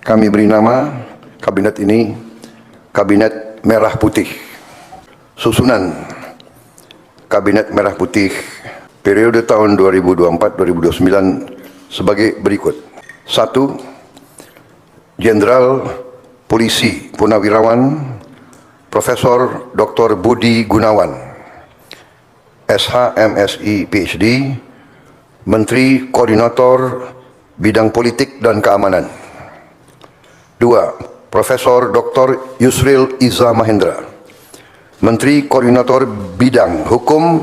Kami beri nama kabinet ini Kabinet Merah Putih. Susunan Kabinet Merah Putih periode tahun 2024-2029 sebagai berikut. 1. Jenderal Polisi Purnawirawan Profesor Dr. Budi Gunawan, SH, MSI, PhD, Menteri Koordinator Bidang Politik dan Keamanan. 2. Profesor Dr. Yusril Iza Mahendra, Menteri Koordinator Bidang Hukum,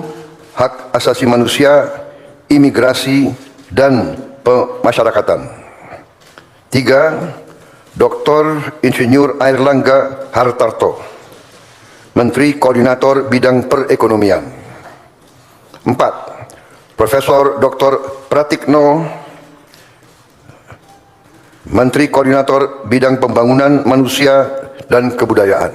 Hak Asasi Manusia, Imigrasi, dan Pemasyarakatan. 3. Dr. Insinyur Airlangga Hartarto, Menteri Koordinator Bidang Perekonomian. 4. Profesor Dr. Pratikno, Menteri Koordinator Bidang Pembangunan Manusia dan Kebudayaan.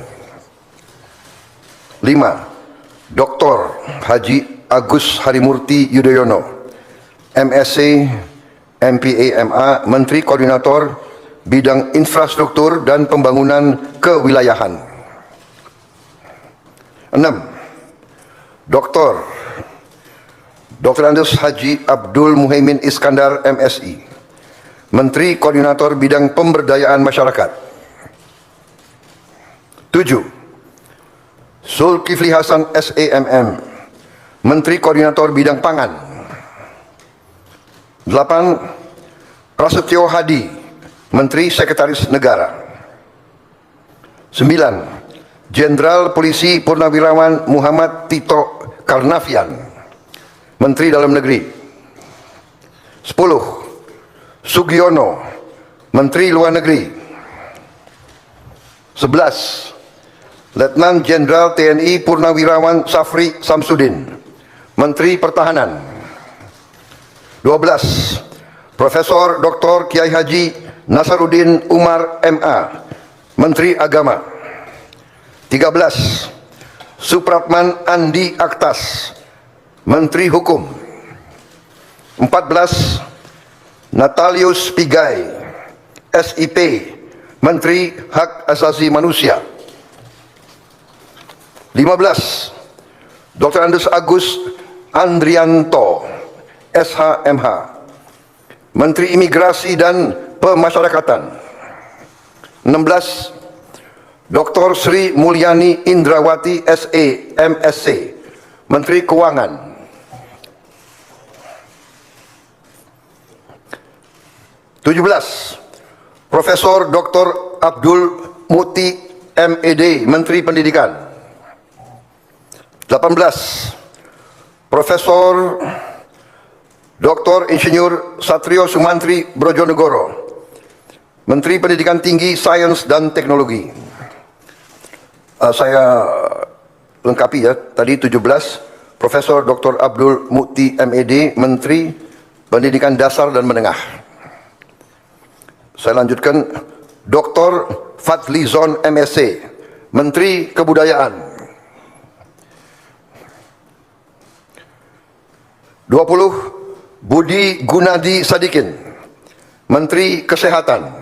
5. Dr. Haji Agus Harimurti Yudhoyono, MSc, MPA, MA, Menteri Koordinator Bidang Infrastruktur dan Pembangunan Kewilayahan. 6. Dr. Andes Haji Abdul Muhaimin Iskandar, MSI, Menteri Koordinator Bidang Pemberdayaan Masyarakat. 7. Zulkifli Hasan, SEMM, Menteri Koordinator Bidang Pangan. 8. Prasetyo Hadi, Menteri Sekretaris Negara. 9. Jenderal Polisi Purnawirawan Muhammad Tito Karnavian, Menteri Dalam Negeri. 10. Sugiono, Menteri Luar Negeri. 11. Letnan Jenderal TNI Purnawirawan Safri Samsudin, Menteri Pertahanan. 12. Profesor Dr. Kiai Haji Nasaruddin Umar, MA, Menteri Agama. 13. Supratman Andi Aktas, Menteri Hukum. 14. Natalius Pigai, SIP, Menteri Hak Asasi Manusia. 15. Dr. Andes Agus Andrianto, SHMH, Menteri Imigrasi dan Pemasyarakatan. 16. Dr. Sri Mulyani Indrawati, SE, MSc, Menteri Keuangan. 17. Profesor Dr. Abdul Muti, MED, Menteri Pendidikan. 18. Profesor Dr. Insinyur Satrio Sumantri Brojonegoro, Menteri Pendidikan Tinggi, Sains dan Teknologi. Saya lengkapi ya, tadi 17. Profesor Dr. Abdul Muti, MED, Menteri Pendidikan Dasar dan Menengah. Saya lanjutkan, Dr. Fadlizon, MSc, Menteri Kebudayaan. 20. Budi Gunadi Sadikin, Menteri Kesehatan.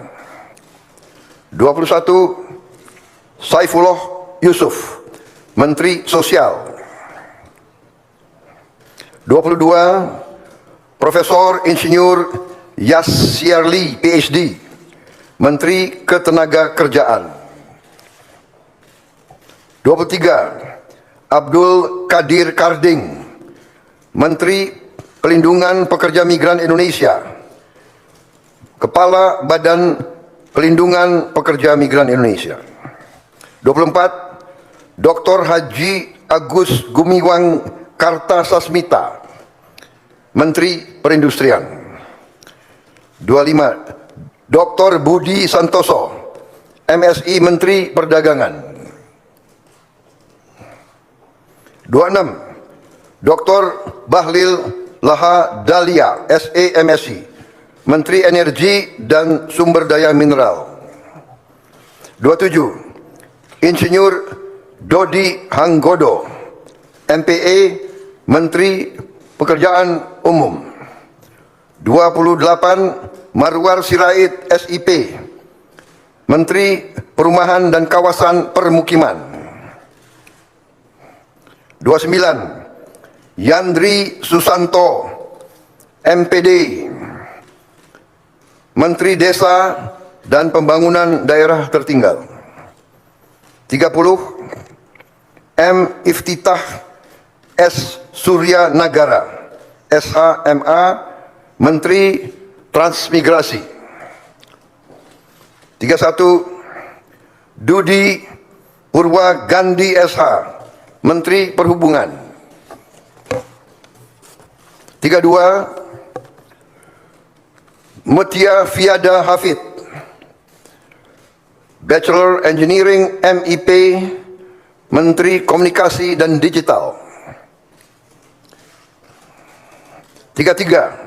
21. Saifullah Yusuf, Menteri Sosial. 22. Profesor Insinyur Yasyarli, PhD, Menteri Ketenagakerjaan. 23. Abdul Qadir Karding, Menteri Pelindungan Pekerja Migran Indonesia, Kepala Badan Pelindungan Pekerja Migran Indonesia. 24. Dr. Haji Agus Gumiwang Kartasasmita, Menteri Perindustrian. 25. Dr. Budi Santoso, MSI, Menteri Perdagangan. 26. Dr. Bahlil Laha Dalia, SE, MSI, Menteri Energi dan Sumber Daya Mineral. 27. Insinyur Dodi Hanggodo, MPA, Menteri Pekerjaan Umum. 28. Marwar Sirait, SIP, Menteri Perumahan dan Kawasan Permukiman. 29. Yandri Susanto, MPD, Menteri Desa dan Pembangunan Daerah Tertinggal. 30. M. Iftitah S. Surya Nagara, SHMA, Menteri Transmigrasi. 31. Dudi Purwa Gandhi SH, Menteri Perhubungan. 32. Mutia Fiada Hafid, Bachelor Engineering MIP, Menteri Komunikasi dan Digital. 33.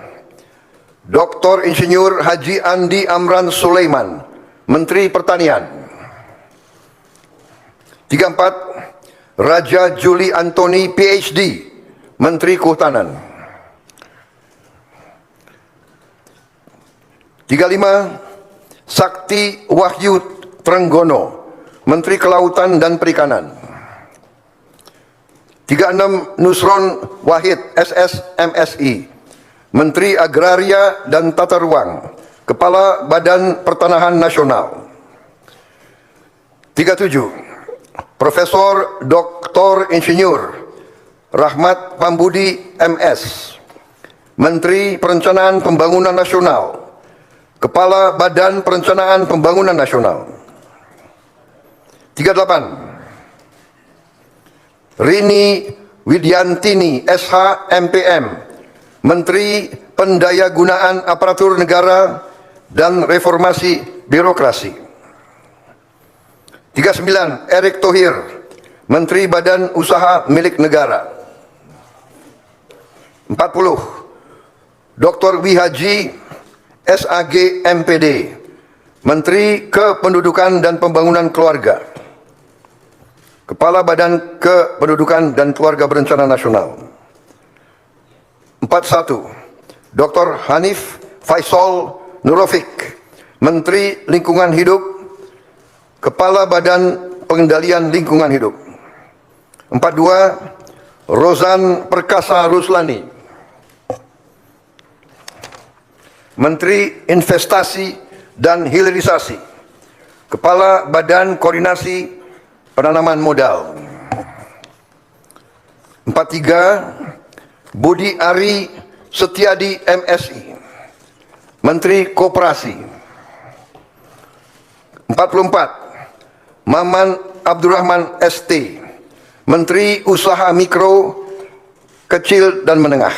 Dr. Insinyur Haji Andi Amran Sulaiman, Menteri Pertanian. 34. Raja Juli Antoni PhD, Menteri Kehutanan. 35. Sakti Wahyu Trenggono, Menteri Kelautan dan Perikanan. 36. Nusron Wahid SS MSI, Menteri Agraria dan Tata Ruang, Kepala Badan Pertanahan Nasional. 37. Profesor Dr. Insinyur Rahmat Pambudi MS, Menteri Perencanaan Pembangunan Nasional, Kepala Badan Perencanaan Pembangunan Nasional. 38. Rini Widyantini SH MPM, Menteri Pendayagunaan Aparatur Negara dan Reformasi Birokrasi. 39. Erick Thohir, Menteri Badan Usaha Milik Negara. 40. Dr. Wihaji SAG MPD, Menteri Kependudukan dan Pembangunan Keluarga, Kepala Badan Kependudukan dan Keluarga Berencana Nasional. 41. Dr. Hanif Faisal Nurofik, Menteri Lingkungan Hidup, Kepala Badan Pengendalian Lingkungan Hidup. 42. Rozan Perkasa Ruslani, Menteri Investasi dan Hilirisasi, Kepala Badan Koordinasi Penanaman Modal. 43. Budi Ari Setiadi MSI, Menteri Koperasi. 44. Maman Abdurrahman ST, Menteri Usaha Mikro, Kecil dan Menengah.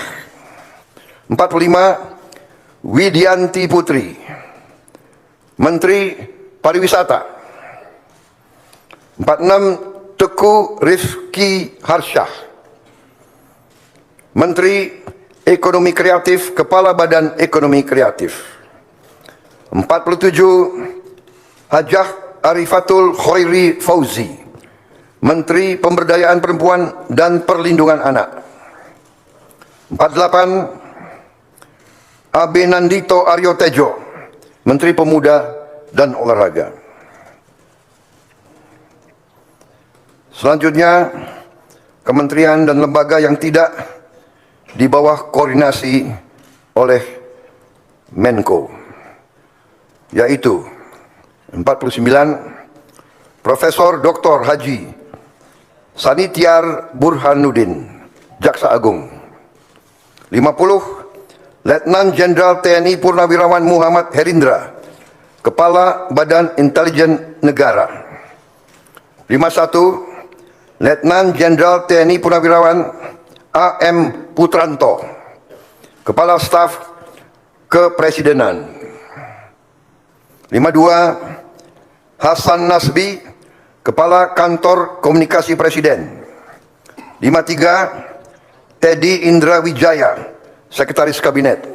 45. Widianti Putri, Menteri Pariwisata. 46. Teguh Rifki Harsyah, Menteri Ekonomi Kreatif, Kepala Badan Ekonomi Kreatif. 47. Hajah Arifatul Khairi Fauzi, Menteri Pemberdayaan Perempuan dan Perlindungan Anak. 48. Abenandito Aryo Tejo, Menteri Pemuda dan Olahraga. Selanjutnya, kementerian dan lembaga yang tidak di bawah koordinasi oleh Menko, yaitu 49. Profesor Dr. Haji Sanitiar Burhanuddin, Jaksa Agung. 50. Letnan Jenderal TNI Purnawirawan Muhammad Herindra, Kepala Badan Intelijen Negara. 51. Letnan Jenderal TNI Purnawirawan AM Putranto, Kepala Staf Kepresidenan. 52. Hasan Nasbi, Kepala Kantor Komunikasi Presiden. 53. Teddy Indra Wijaya, Sekretaris Kabinet.